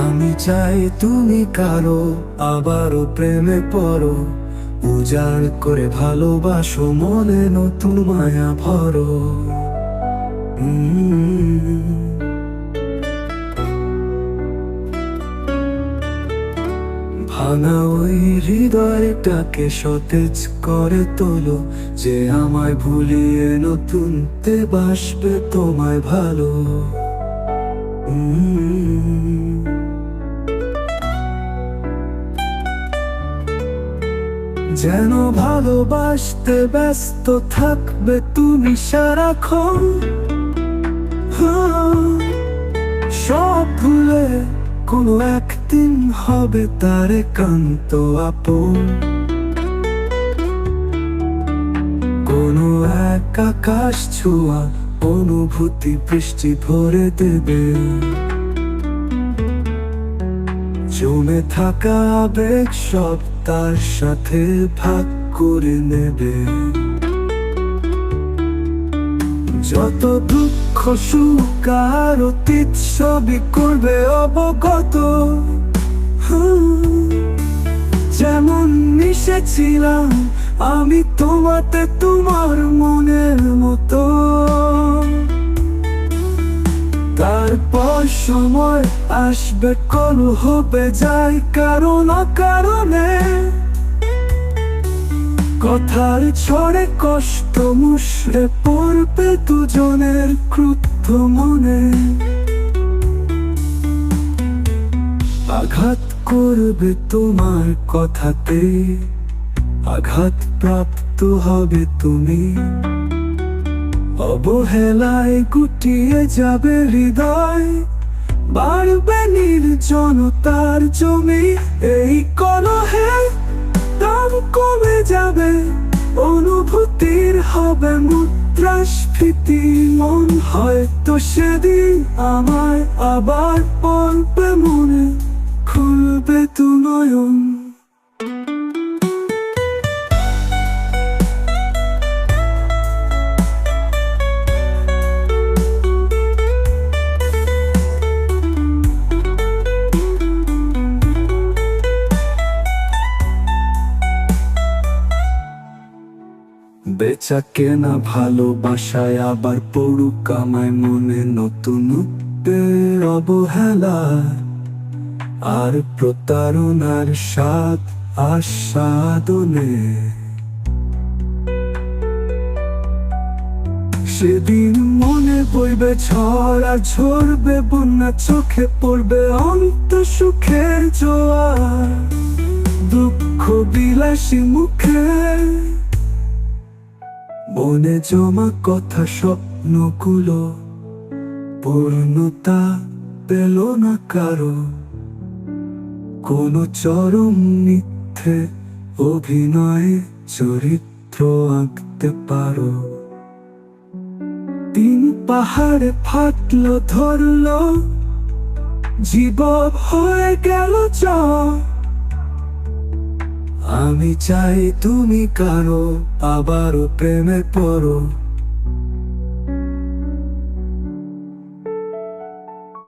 আমি চাই তুমি কারো আবারও প্রেমে পড়ো, উজাড় করে ভালোবাসো, মনে নতুন মায়া ভরো। ভাঙা ওই হৃদয়টাকে সতেজ করে তোলো, যে আমায় ভুলিয়ে নতুন তে বাসবে তোমায় ভালো। যেন ভালোবাসতে ব্যস্ত থাকবে তুমি সারাক্ষণ, সব ভুলে কোনো একদিন হবে তার একান্ত আপন। কোনো এক আকাশ ছোঁয়া অনুভূতি বৃষ্টি ভরে দেবে, জমে থাকা আবেগ সব তার সাথে ভাগ করে নেবে। যত দুঃখ সুখ আর অতীত সবই করবে অবগত, যেমন মিশেছিলাম আমি তোমাতে তোমার মনের মতো। তারপর সময় আসবে, কল হবে যায় কারণ অকারণে, কথার ছড়ে কষ্ট মুষড়ে পড়বে দুজনের ক্রুদ্ধ মনে। আঘাত করবে তোমার কথাতে, আঘাত প্রাপ্ত হবে তুমি, অবহেলায় গুটিয়ে যাবে হৃদয়, বাড়বে নির্জনতার জমি। এই কলহে দাম কমে যাবে, অনুভূতির হবে মুদ্রাস্ফীতি, মন হয়তো সেদিন আমায় আবার পড়বে মনে, খুলবে দু নয়ন। বেচা কেনা ভালোবাসায় আবার পড়ুক আমায় মনে নতুন অবহেলা আর প্রতারণার স্বাদ আস্বাদনে। সেদিন মনে বইবে ঝড় আর ঝরবে বন্যা, চোখে পড়বে অন্ত সুখের জোয়ার, দুঃখ বিলাসী মুখে মনে জমা কথা স্বপ্নগুলো পূর্ণতা পেল না কারো। কোনো চরম মিথ্যে অভিনয়ে চরিত্র আঁকতে পারো। তিন পাহাড়ে ফাটলো ধরলো, জীবন হয়ে গেল ঝড়। আমি চাই তুমি কারো আবারও প্রেমে পড়ো,